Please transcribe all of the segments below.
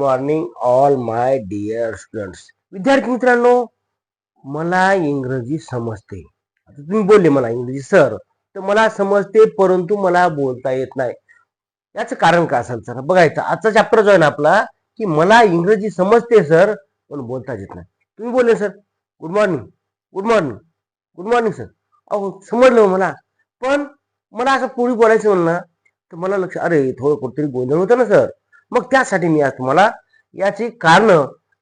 Morning all my dear students. विद्यार्थी मित्रांनो, मला इंग्रजी समजते. आता तुम्ही बोलले मला इंग्रजी सर, तर मला समजते परंतु मला बोलता येत नाही. याचं कारण काय असेल सर? बघायचं आजचा चॅप्टर जो आहे ना आपला, की मला इंग्रजी समजते सर पण बोलता येत नाही. तुम्ही बोलले sir good morning, good morning, good morning sir. अहो समजलं मला, पण मला असं पुढे बोलायचं म्हणलं ना, तर मला लक्ष अरे थोडं कुठेतरी गोंधळ होतं ना सर. मग त्यासाठी मी आज तुम्हाला याची कारण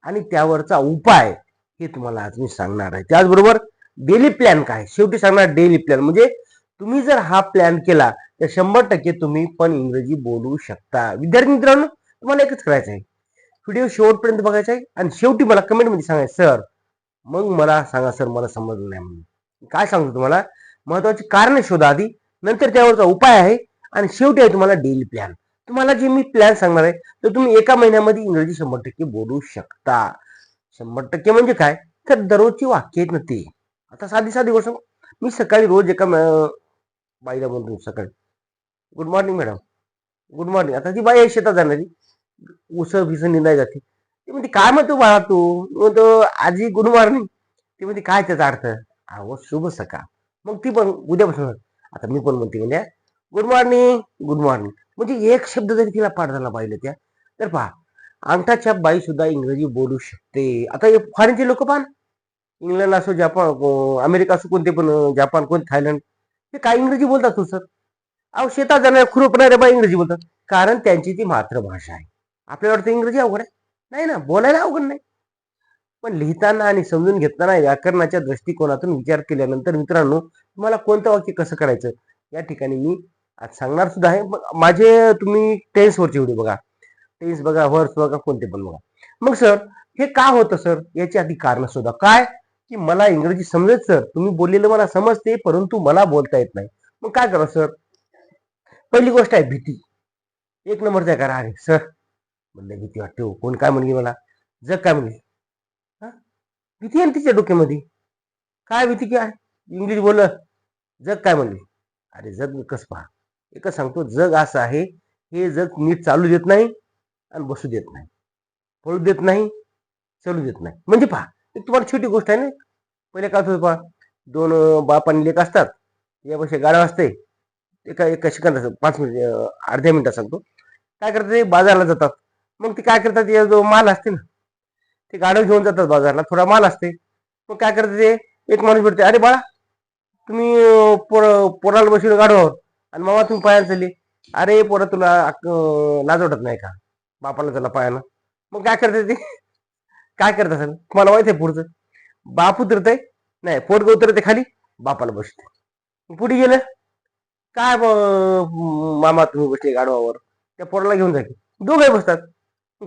आणि त्यावरचा उपाय हे तुम्हाला आज मी सांगणार आहे. त्याचबरोबर डेली प्लॅन काय शेवटी सांगणार. डेली प्लॅन म्हणजे तुम्ही जर हा प्लॅन केला तर 100% तुम्ही पण इंग्रजी बोलू शकता. विद्यार्थी मित्रांनो, तुम्हाला एकच करायचं आहे, व्हिडिओ शेवटपर्यंत बघायचा आहे आणि शेवटी मला कमेंटमध्ये सांगायचं सर, मग मला सांगा सर मला समजलं नाही म्हणून. काय सांगतो तुम्हाला, महत्वाची कारण शोधा आधी, नंतर त्यावरचा उपाय आहे आणि शेवटी आहे तुम्हाला डेली प्लॅन. तुम्हाला जे मी प्लॅन सांगणार आहे तर तुम्ही एका महिन्यामध्ये इंग्रजी 100% बोलू शकता. 100% म्हणजे काय, तर दररोजची वाक्य आहेत ना ती. आता साधी साधी गोष्ट, मी सकाळी रोज एका बाईला म्हणतो सकाळी good morning madam, good morning. आता ती बाई आहे शेतात जाणारी, उस भिस निंदाय जाते. ती म्हणते काय म्हणतो बाळा तू? म्हणतो आजी गुड मॉर्निंग. ती म्हणते काय त्याचा अर्थ? अहो शुभ सकाळ. मग ती पण उद्यापासून आता मी पण म्हणते म्हणजे गुड मॉर्निंग, गुड मॉर्निंग. म्हणजे एक शब्द जरी तिला पाठ झाला पाहिजे त्या, तर पहा अंगठाच्या बाई सुद्धा इंग्रजी बोलू शकते. आता हे फॉरेनचे लोक पहा, इंग्लंड असो, जपान, अमेरिका असो, कोणते पण, जपान, कोण थायलंड, ते काय इंग्रजी बोलतात तू सर? अहो शेतात जाणाऱ्या खुरपणाऱ्या बाई इंग्रजी बोलतात, कारण त्यांची ती मातृभाषा आहे. आपल्याला वाटतं इंग्रजी अवघड आहे, नाही ना, बोलायला अवघड नाही, पण लिहिताना आणि समजून घेताना व्याकरणाच्या दृष्टिकोनातून विचार केल्यानंतर मित्रांनो, तुम्हाला कोणतं वाक्य कसं करायचं या ठिकाणी मी आज सांगणार सुद्धा आहे. माझे तुम्ही टेन्स वरचे व्हिडिओ बघा, टेन्स बघा, वर्स बघा, कोणते पण बघा. मग सर हे का होतं सर, याची आधी कारण शोधा. काय, की मला इंग्रजी समजत सर, तुम्ही बोललेलं मला समजते परंतु मला बोलता येत नाही. मग काय करा सर? पहिली गोष्ट आहे भीती. एक नंबरचा आहे करा, अरे सर म्हणलं भीती वाटते हो, कोण काय म्हणली मला, जग काय म्हणली. भीती आहे तिच्या डोक्यामध्ये. काय भीती काय, इंग्लिश बोललं, जग काय म्हणली. अरे जग कस पहा, एकच सांगतो, जग असं आहे, हे जग नीट चालू देत नाही आणि बसू देत नाही, पळू देत नाही, चलू देत नाही. म्हणजे पहा, एक तुम्हाला छोटी गोष्ट आहे ना. पहिले काय होतं पहा, दोन बाप आणि लेक असतात, यापेक्षा गाडा असते, एका सेकंदात 5 मिनिट, अर्ध्या मिनिटात सांगतो. काय करतात ते, बाजारला जातात. मग ते काय करतात, जो माल असते ना, ते गाडं घेऊन जातात बाजारला, थोडा माल असते. मग काय करतात ते, एक माणूस भेटते, अरे बाळा तुम्ही पोराला बसवलं गाडवावर आणि मामा तुम्ही पायाला चालले. अरे पोरा तुला लाज वाटत नाही का, बापाला त्याला पायानं. मग काय करते ते, काय करत असेल तुम्हाला माहिती आहे पुढचं, बाप उतरतय, नाही पोरग उतरते खाली, बापाला बसते. पुढे गेलं काय, मामा तुम्ही बसले गाडवावर, त्या पोराला घेऊन जाते, दोघे बसतात.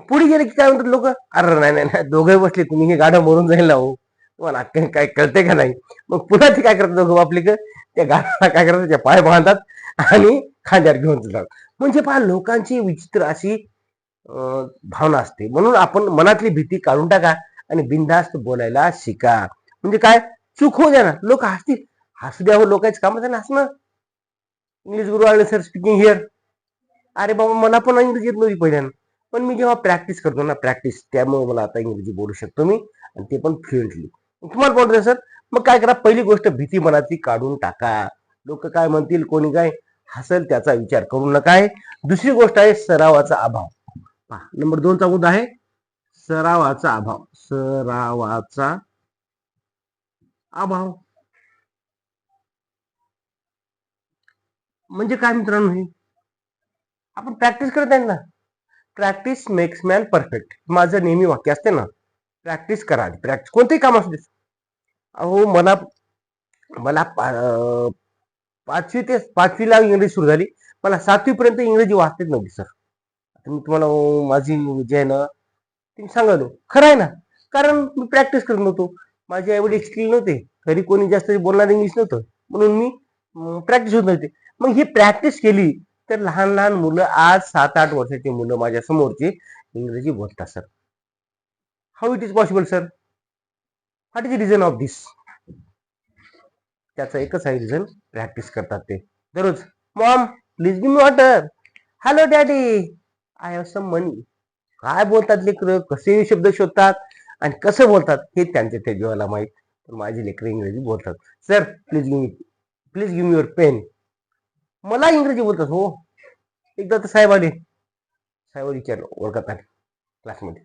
पुढे गेले की काय म्हणतात लोक, अरे नाही नाही नाही, दोघे बसले तुम्ही, हे गाडं मरून जाईल ना हो, तुम्हाला काय कळते का नाही. मग पुन्हा ते काय करतात दोघं आपली, त्या गाडाला काय करतात, त्या पाय बांधतात आणि खांद्यावर घेऊन जातात. म्हणजे पहा लोकांची विचित्र अशी भावना असते. म्हणून आपण मनातली भीती काढून टाका आणि बिनधास्त बोलायला शिका. म्हणजे काय, चूक होऊ द्या ना, लोक हसतील, हसू द्या हो, लोकांचं कामच आहे ना हसणं. इंग्लिश गुरु आले सर स्पीकिंग हिअर. अरे बाबा मला पण इंग्रजी येत नव्हती पहिल्यांदा, पण मी जेव्हा प्रॅक्टिस करतो ना, प्रॅक्टिस, त्यामुळे मला आता इंग्रजी बोलू शकतो मी, आणि ते पण फ्लुएंटली. तुम्हाला बोलतोय सर, मग काय करा, पहिली गोष्ट भीती मनाची काढून टाका. लोक काय म्हणतील, कोणी काय हसेल त्याचा विचार करू नका. दुसरी गोष्ट आहे सरावाचा अभाव. नंबर 2चा मुद्दा आहे सरावाचा अभाव. सरावाचा अभाव म्हणजे काय मित्रांनो, हे आपण प्रॅक्टिस करत आहे ना. प्रॅक्टिस मेक्स मॅन परफेक्ट, माझं नेहमी वाक्य असते ना. प्रॅक्टिस करा, प्रॅक्टिस कोणतेही काम असू दे. अहो मला मला 5वीला इंग्रजी सुरू झाली, मला 7वी पर्यंत इंग्रजी वाचतेच नव्हती सर. आता मी तुम्हाला माझी जे आहे ना ते सांगालो खरं आहे ना, कारण मी प्रॅक्टिस करत नव्हतो. माझे आई वडील स्किल नव्हते, घरी कोणी जास्त बोलणार इंग्लिश नव्हतं, म्हणून मी प्रॅक्टिस होत नव्हते. मग ही प्रॅक्टिस केली तर लहान लहान मुलं, आज 7-8 वर्षाची मुलं माझ्या समोरची इंग्रजी बोलतात sir. How it is possible sir? What is the reason of this? त्याचा एकच आहे रिझन, प्रॅक्टिस करतात ते दररोज. Mom please give me water. Hello daddy, I have some money. काय बोलतात लेकरं, कसे शब्द शोधतात आणि कसं बोलतात हे त्यांच्या त्या जीवाला माहीत. पण माझी लेकरं इंग्रजी बोलतात. Sir please give me your pen. मला इंग्रजी बोलतात हो. एकदा तर साहेब विचारलं वर्गात आले क्लासमध्ये,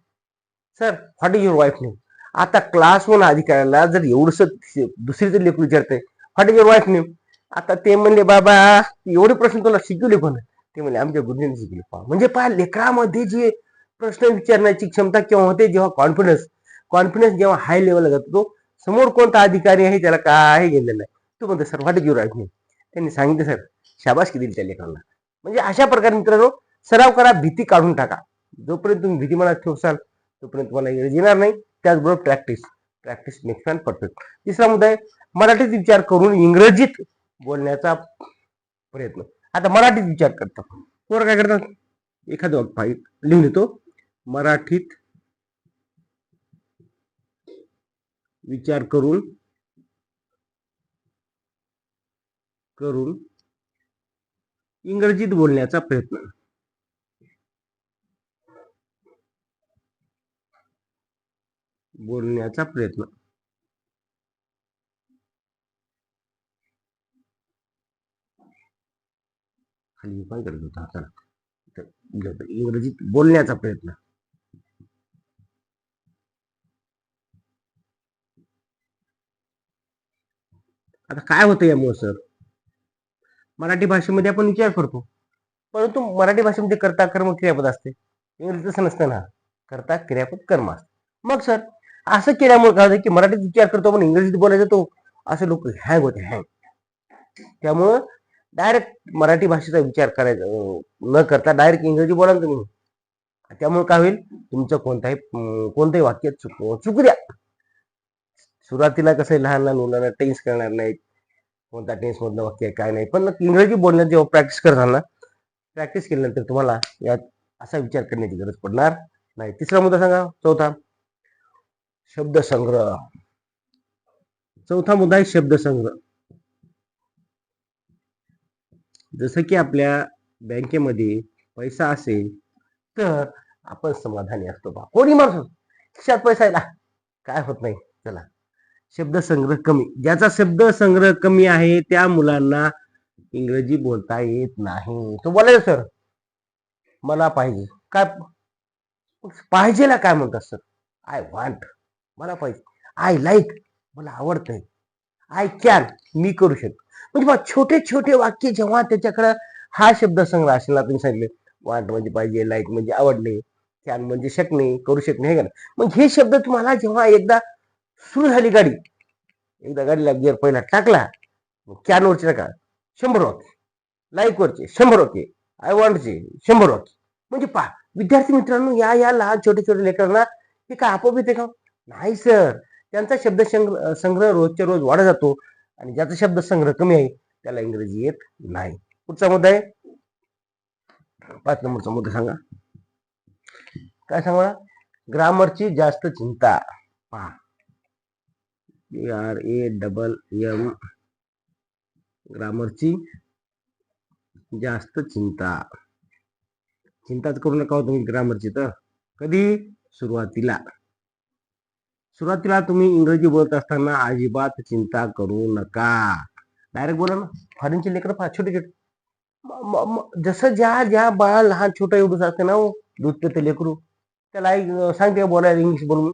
sir what is your wife name. आता क्लास वन अधिकाऱ्याला जर एवढस दुसरीचं लेकरू विचारतंय what is your wife name, आता ते म्हणले बाबा एवढे प्रश्न तुला शिकवले कोण, ते म्हणले आमच्या गुरुजींनी शिकले. म्हणजे पहा लेकरामध्ये जे प्रश्न विचारण्याची क्षमता केव्हा होते, जेव्हा कॉन्फिडन्स जेव्हा हाय लेवलला जातो, तो समोर कोणता अधिकारी आहे त्याला काय गेलेलं नाही. तू म्हणतो sir what is your wife name, त्यांनी सांगितलं सर, शाबासकी दिली त्या लेकरांना. म्हणजे अशा प्रकारे मित्रांनो सराव करा, भीती काढून टाका. जोपर्यंत तुम्ही भीती मनात ठेवसाल तोपर्यंत तुम्हाला इंग्रजी येणार नाही. त्याचबरोबर प्रॅक्टिस मेक्स मॅन परफेक्ट. तिसरा मुद्दा आहे मराठीत विचार करून इंग्रजीत बोलण्याचा प्रयत्न. आता मराठीत विचार करतात पोरं काय करतात, एखादं फाईल लिहून येतो, मराठीत विचार करून इंग्रजीत बोलण्याचा प्रयत्न. खाली उपाय करत होता, चला इंग्रजीत बोलण्याचा प्रयत्न. आता काय होतं यामुळे सर, मराठी भाषेमध्ये आपण विचार करतो, परंतु मराठी भाषेमध्ये कर्ता कर्म क्रियापद असते. इंग्रजी तसं नसतं ना, कर्ता क्रियापद कर्म असते. मग सर असं केल्यामुळे काय होतं की मराठीत विचार करतो पण इंग्रजीत बोलायचं तो असे लोक हँग होते हँग. त्यामुळं डायरेक्ट मराठी भाषेचा विचार करायचा न करता डायरेक्ट इंग्रजी बोला तुम्ही. त्यामुळे काय होईल, तुमचं कोणतंही वाक्य चुकू द्या. सुरुवातीला कसं लहान लहान मुलांना टेन्स करणार नाहीत, कोणता टेन्स मधलं वाक्य काय नाही, पण इंग्रजी बोलण्यात जेव्हा प्रॅक्टिस करताना प्रॅक्टिस केल्यानंतर तुम्हाला यात असा विचार करण्याची गरज पडणार नाही. तिसरा मुद्दा सांगा, शब्दसंग्रह. चौथा मुद्दा आहे शब्दसंग्रह. जसं की आपल्या बँकेमध्ये पैसा असेल तर आपण समाधानी असतो. कोणी माणूस खिशात पैसा आहे काय होत नाही, चला शब्दसंग्रह कमी. ज्याचा शब्दसंग्रह कमी आहे त्या मुलांना इंग्रजी बोलता येत नाही. तो बोलायचं सर मला पाहिजे, काय पाहिजेला काय म्हणतात सर, आय वांट मला पाहिजे, आय लाईक मला आवडतंय, आय कॅन मी करू शकतो. म्हणजे छोटे छोटे वाक्य जेव्हा त्याच्याकडे हा शब्दसंग्रह असेल ना, तुम्ही सांगितले वांट म्हणजे पाहिजे, लाईक म्हणजे आवडणे, कॅन म्हणजे शकणे, करू शकणे, हे का. मग हे शब्द तुम्हाला जेव्हा एकदा सुरू झाली गाडी, एकदा गाडीला गिअर पहिला टाकला, कॅन वरचे टाका 100 वाक्य, लाईक वरचे 100 वाक्य, आय वॉन्टचे 100 वाक्य. म्हणजे पहा विद्यार्थी मित्रांनो, या लहान छोटे छोटे लेकरांना हे काय आपोआप येते का, नाही सर. त्यांचा शब्दसंग्रह रोजच्या रोज वाढत जातो आणि ज्याचा शब्दसंग्रह कमी आहे त्याला इंग्रजी येत नाही. पुढचा मुद्दा आहे 5 नंबरचा मुद्दा सांगा, काय सांगा, ग्रामरची जास्त चिंता. पहा GRAMM, ग्रामरची जास्त चिंताच करू नका तुम्ही ग्रामरची. तर कधी सुरुवातीला तुम्ही इंग्रजी बोलत असताना अजिबात चिंता करू नका, डायरेक्ट बोला ना. फॉरेनचे लेकर फार छोटे छोटे, जसं ज्या बाळा लहान छोटा एवढंच असते ना, दूध पिते लेकरू, त्याला आई सांगते बोलायला इंग्लिश बोलून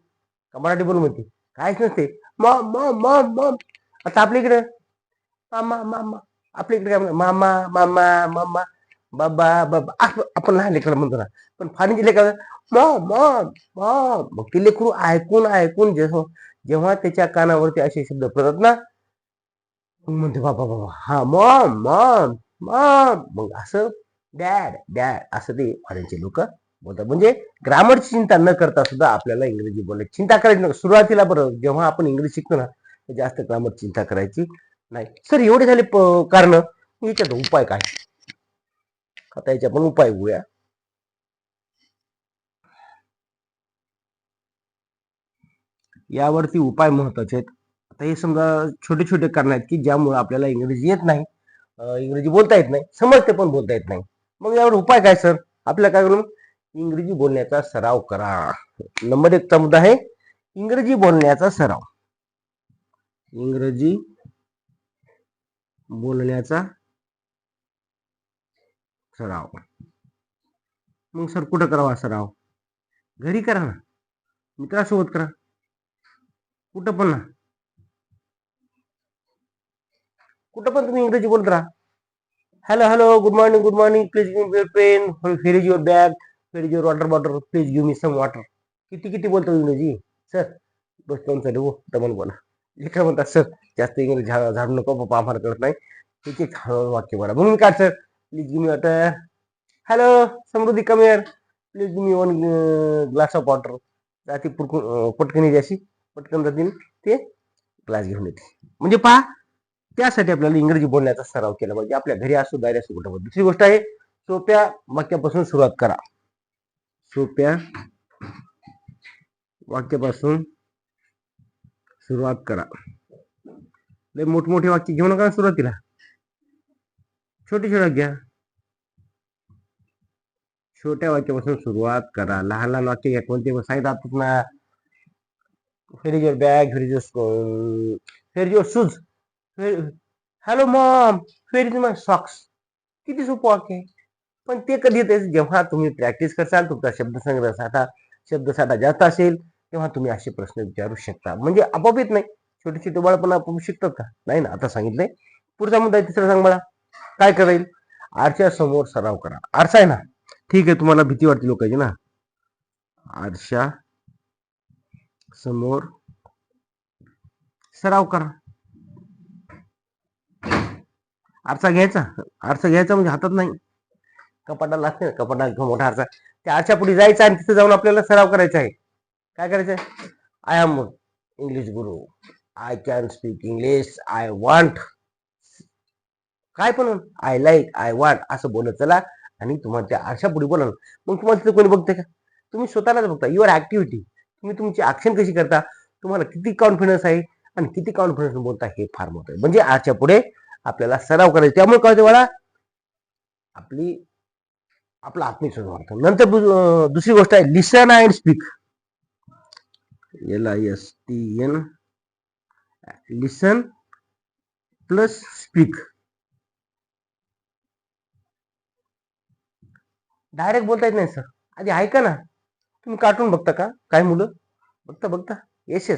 का मराठी बोलून म्हणते, काहीच नसते. Maugham Maugham Maugham Maugham. आता आपल्या इकडे मामा मामा, आपल्या इकडे काय मामा मामा मामा बाबा बाबा आपण लहान लेकर म्हणतो ना, पण फारीनचे लेकर मॉम मॉम मॉम. मग ते लेकरू ऐकून जेव्हा त्याच्या कानावरती असे शब्द पडतात ना, म्हणते बाबा बाबा हा मॉम मॉम मॉम. मग असं डॅड डॅड असं ते फॉरेनचे लोक बोलतात. म्हणजे ग्रामरची चिंता न करता सुद्धा आपल्याला इंग्रजी बोलायची चिंता करायची नाही. सुरुवातीला बरं जेव्हा आपण इंग्रजी शिकतो ना, जास्त ग्रामर चिंता करायची नाही. सर एवढे झाले कारण, याच्यात उपाय काय, आता याच्या पण उपाय बघूया. यावरती उपाय महत्वाचे आहेत. आता हे समजा छोटे छोटे कारण आहेत की ज्यामुळे आपल्याला इंग्रजी येत नाही, इंग्रजी बोलता येत नाही, समजते पण बोलता येत नाही. मग यावर उपाय काय सर, आपल्याला काय करून इंग्रजी बोलण्याचा सराव करा. नंबर 1 चा मुद्दा आहे इंग्रजी बोलण्याचा सराव. इंग्रजी बोलण्याचा सराव. मग सर कुठं करावा सराव? घरी करा ना, मित्रासोबत करा, कुठं पण ना, कुठं पण तुम्ही इंग्रजी बोलत राहा. Hello hello, good morning, please give me your pen, here is your bag, here is your water bottle, please give me some water. किती बोलतो इंग्रजी सर? बस दोन चालू हो डबल बोला. हे काय म्हणतात सर, जास्त इंग्रजी झाडू नको पप्पा, आम्हाला कळत नाही. ठीक आहे, वाक्य बोला. म्हणून काय sir, please give me water. Hello Samruddhi, come here, please give me one glass of water. जाती पटकन अशी पटकन जातील ते ग्लास घेऊन येते. म्हणजे पहा, त्यासाठी आपल्याला इंग्रजी बोलण्याचा सराव केला पाहिजे, आपल्या घरी असो, दारी असो, कुठं. दुसरी गोष्ट आहे, सोप्या वाक्यापासून सुरुवात करा. सोप्या वाक्यापासून सुरुवात करा. लय मोठमोठे वाक्य घेऊ नका सुरुवातीला, छोटे छोटे घ्या. छोट्या वाक्यापासून सुरुवात करा. लहान वाक्य घ्या, कोणते सांगितलं ना, here is your bag, here is your here is your shoes, hello Maugham, here is my socks. किती सोपं वाक्य आहे. पण ते कधी येते, जेव्हा तुम्ही प्रॅक्टिस करसाल, तुमचा शब्दसाठा जास्त असेल, तेव्हा तुम्ही असे प्रश्न विचारू शकता. म्हणजे आपोआप येत नाही. छोटे छोटे बाळ पण आपोआप शिकतात का? नाही ना. आता सांगितलंय. पुढचा मुद्दा तिसरा सांग मला, काय करेल? आरशा समोर सराव करा. आरसा आहे ना, ठीक आहे, तुम्हाला भीती वाटते लोकांची ना, आरशा समोर सराव करा. आरसा घ्यायचा म्हणजे हातात नाही, कपाटाला असते ना, कपाटाला मोठा आरसा, त्या आरशा पुढे जायचा आणि तिथे जाऊन आपल्याला सराव करायचा आहे. काय करायचं आहे? I am English Guru, I can speak English, I want, काय पण आय लाईक, आय वॉन्ट असं बोलत चला आणि तुम्हाला त्या आरशा पुढे बोला. मग तुम्हाला तिथे कोणी बघते का? तुम्ही स्वतःलाच बघता. युअर ऍक्टिव्हिटी, तुम्ही तुमची ऍक्शन कशी करता, तुम्हाला किती कॉन्फिडन्स आहे आणि किती कॉन्फिडन्स बोलता, हे फार मोठं आहे. म्हणजे आरच्या पुढे आपल्याला सराव करायचा. त्यामुळे काय होते मला, आपला आत्मविश्वास वाढतो. नंतर दुसरी गोष्ट आहे, listen and speak. LISTN, listen plus speak. Direct बोलता येत नाही सर, आधी ऐका ना. तुम्ही कार्टून बघता का? काय मुलं बघता येस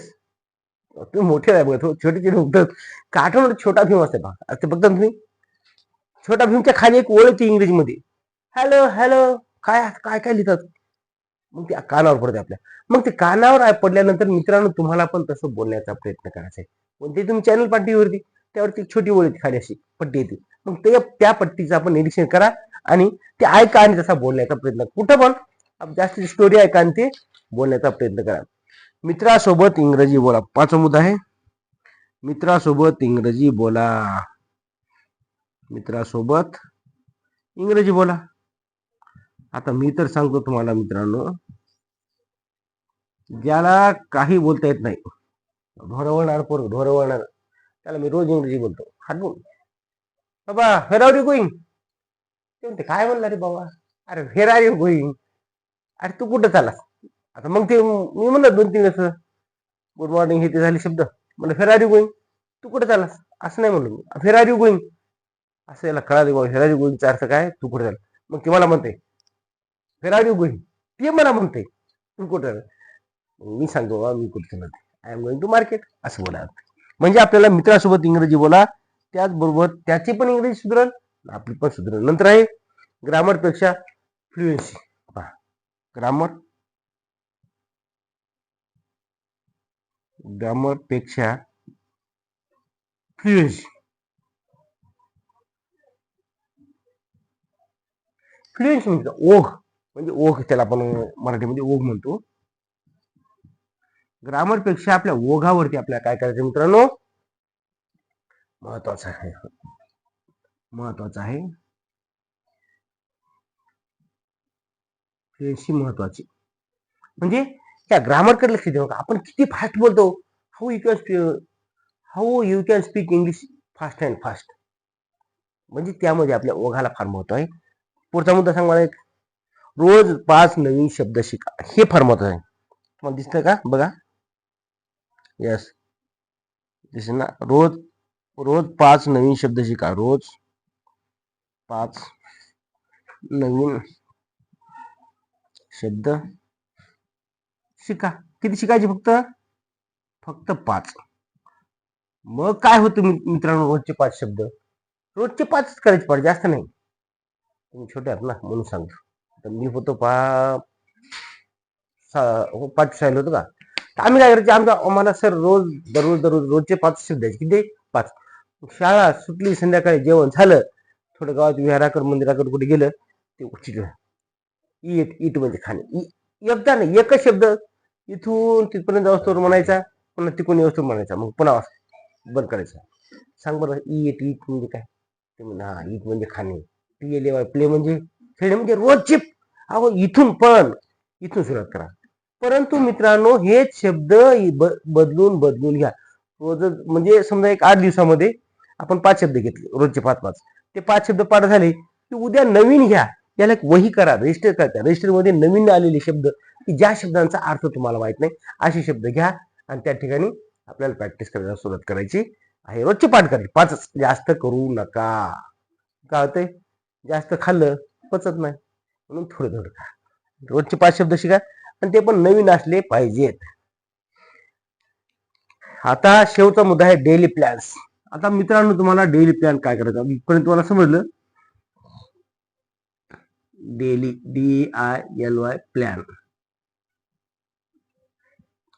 तुम्ही मोठे आहे बघत, छोटे छोटे बघतात. कार्टून छोटा भीम असते बघा, ते बघता तुम्ही. छोटा भीमच्या खाली एक ओळ येते इंग्रजीमध्ये, हॅलो हॅलो, काय काय काय लिहितात. मग ते कानावर पडते आपल्या. मग ते कानावर पडल्यानंतर मित्रांनो, तुम्हाला पण तसं बोलण्याचा प्रयत्न करायचा आहे. कोणते तुम्ही चॅनल पाठीवरती, त्यावरती छोटी ओळ येते खाली, अशी पट्टी येते. मग ते त्या पट्टीचं आपण निरीक्षण करा आणि ते ऐका आणि तसा बोलण्याचा प्रयत्न. कुठं पण जास्त स्टोरी ऐका आणि ते बोलण्याचा प्रयत्न करा. मित्रासोबत इंग्रजी बोला. 5वा मुद्दा आहे, मित्रासोबत इंग्रजी बोला. मित्रासोबत इंग्रजी बोला. आता मी तर सांगतो तुम्हाला मित्रांनो, ज्याला काही बोलता येत नाही, ढोरवणार, त्याला मी रोज इंग्रजी बोलतो हाटून, बाबा व्हेर आर यू गोईंग, ते म्हणते काय म्हणला रे बाबा, अरे व्हेर आर यू गोईंग, अरे तू कुठं चालला. आता मग ते मी म्हणलं 2-3 असं गुड मॉर्निंग हे ते झाले शब्द, म्हणलं व्हेर आर यू गोईंग, तू कुठे चाललास, असं नाही म्हणलो मी, व्हेर आर यू गोईंग, असं याला कळाले बाबा व्हेर आर यू गोईंगचा अर्थ काय, तू कुठे चालला. मग ते मला म्हणते व्हेर आर यू गोईंग, ते मला म्हणते तू कुठे. मी सांगतो बाबा मी कुठे चालत, I am going to market, असं बोला. म्हणजे आपल्याला मित्रासोबत इंग्रजी बोला, त्याचबरोबर त्याची पण इंग्रजी सुधरल, आपली पण सुधरल. नंतर आहे ग्रामर पेक्षा फ्लुएन्सी. ग्रामर पेक्षा फ्लुएन्सी. फ्लुएन्सी म्हणजे ओघ, म्हणजे ओघ, त्याला आपण मराठीमध्ये ओघ म्हणतो. ग्रामर पेक्षा आपल्या ओघावरती आपल्याला काय करायचं मित्रांनो, महत्वाचं आहे फ्लुएन्सी महत्वाची. म्हणजे त्या ग्रामरकडे लक्ष देऊ नका, आपण किती फास्ट बोलतो. How you can speak English fast and fast, म्हणजे त्यामध्ये आपल्या ओघाला फार महत्व आहे. पुढचा मुद्दा सांग मला एक, रोज 5 नवीन शब्द शिका. हे फार महत्वाचं आहे. तुम्हाला दिसतंय का? बघा. यस, दिसेल ना? रोज रोज 5 नवीन शब्द शिका. रोज 5 नवीन शब्द शिका. किती शिकायचे? फक्त 5. मग काय होतं मित्रांनो? रोजचे 5 शब्द. रोजचे 5 करायचे पाहिजे, जास्त नाही. तुम्ही छोटे आहात ना म्हणून सांगतो. तर मी होतो 5 शाळेला होतो का, आम्ही काय करायचे, आम्हाला सर दररोज रोजचे 5 शब्द द्यायचे. किती? 5. शाळा सुटली, संध्याकाळी जेवण झालं, थोडं गावात विहाराकडे मंदिराकडे कुठे गेलं, ते उचित ईट म्हणजे खाणे. एकदा नाही, एकच शब्द इथून तिथपर्यंत जाऊस्तोवर म्हणायचा, पुन्हा तिकडून येऊस्तोवर म्हणायचा, मग पुन्हा बंद करायचा. सांग बरं, ईट म्हणजे काय? ते म्हणजे हा, ईट म्हणजे खाणे. प्ले म्हणजे खेळणे, म्हणजे रोजचे. अहो इथून सुरुवात करा. परंतु मित्रांनो, हेच शब्द बदलून घ्या. रोज म्हणजे समजा एक 8 दिवसामध्ये आपण 5 शब्द घेतले, रोजचे 5 ते 5 शब्द पाठ झाले की उद्या नवीन घ्या. याला एक वही करा, रजिस्टर करा. रजिस्टर मध्ये नवीन आलेले शब्द, की ज्या शब्दांचा अर्थ तुम्हाला माहित नाही, असे शब्द घ्या आणि त्या ठिकाणी आपल्याला प्रॅक्टिस करायला सुरुवात करायची आहे. रोजचे पाठ करायचे, 5. जास्त करू नका. काय होतंय? जास्त खाल्लं पचत नाही, म्हणून थोडं खा. रोजचे 5 शब्द शिका आणि ते पण नवीन असले पाहिजेत. आता शेवटचा मुद्दा आहे डेली प्लॅन्स. आता मित्रांनो, तुम्हाला डेली प्लॅन काय करायचं इथपर्यंत तुम्हाला समजलं. डेली DILY प्लॅन,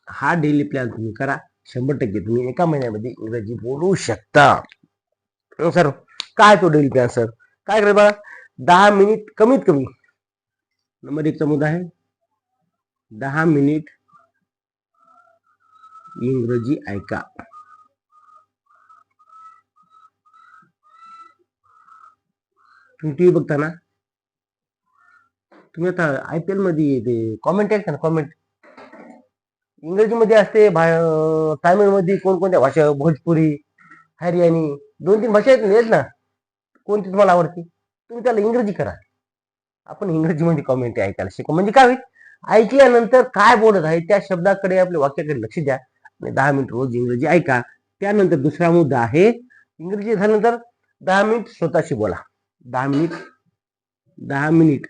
हा डेली प्लॅन तुम्ही करा. 100% तुम्ही एका महिन्यामध्ये इंग्रजी बोलू शकता. सर काय तो डेली प्लॅन? सर काय करायचं बघा, 10 मिनिट कमीत कमी. नंबर 1 चा मुद्दा आहे 10 मिनिट इंग्रजी ऐका. तुम्ही टीव्ही बघता ना, तुम्ही आता IPL मध्ये ते कॉमेंट ऐकता ना, कॉमेंट इंग्रजीमध्ये असते, तामिळमध्ये कोणकोणत्या भाषा, भोजपुरी, हरियाणी, 2-3 भाषा आहेत ना. कोणती तुम्हाला आवडते? तुम्ही त्याला इंग्रजी करा. आपण इंग्रजीमध्ये कॉमेंट ऐकायला शिकू. म्हणजे काय होईल, ऐकल्यानंतर काय बोलत आहे त्या शब्दाकडे, आपल्या वाक्याकडे लक्ष द्या आणि 10 मिनिट रोज इंग्रजी ऐका. त्यानंतर दुसरा मुद्दा आहे, इंग्रजी झाल्यानंतर 10 मिनिट स्वतःशी बोला. 10 मिनिट 10 मिनिट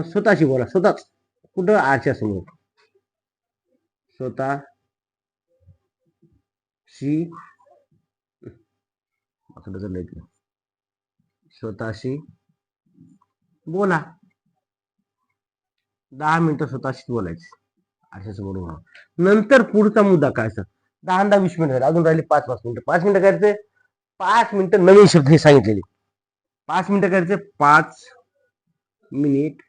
स्वतःशी बोला. स्वतःच कुठं? आरशासमोर. स्वतःशी बोला. 10 मिनिटं स्वतःशी बोलायचे, आरशासमोर बोला. नंतर पुढचा मुद्दा काय? सर 10-20 मिनिटं अजून राहिले, 5 मिनिटं. 5 मिनिटं करायचे, 5 मिनिटं नवीन शब्द हे सांगितलेले. 5 मिनिटं करायचे, 5 मिनिट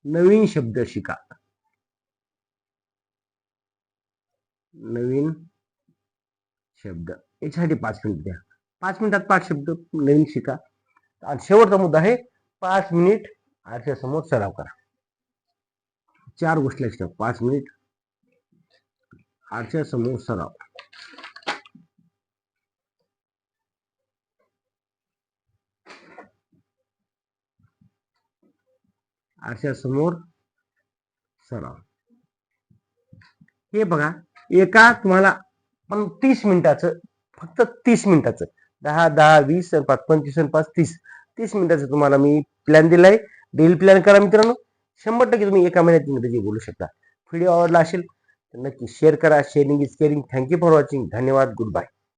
नवीन शब्द शिका. नवीन शब्द याच्यासाठी 5 मिनिट द्या. 5 मिनिटात 5 शब्द नवीन शिका. आणि शेवटचा मुद्दा आहे 5 मिनिट आरशासमोर सराव करा. 4 गोष्टी लक्षात. 5 मिनिट आरशासमोर सराव. आरशासमोर सराव. हे बघा, एका तुम्हाला पण 30 मिनिटाचं, फक्त 30 मिनिटाचं, 10, 10, 20, 5, 25, 5, 30 मिनिटाचं तुम्हाला मी प्लॅन दिलाय. डेली प्लॅन करा मित्रांनो. 100% तुम्ही एका महिन्यात इंग्रजी बोलू शकता. व्हिडिओ आवडला असेल तर नक्की शेअर करा. Sharing is caring. Thank you for watching. धन्यवाद. Good bye.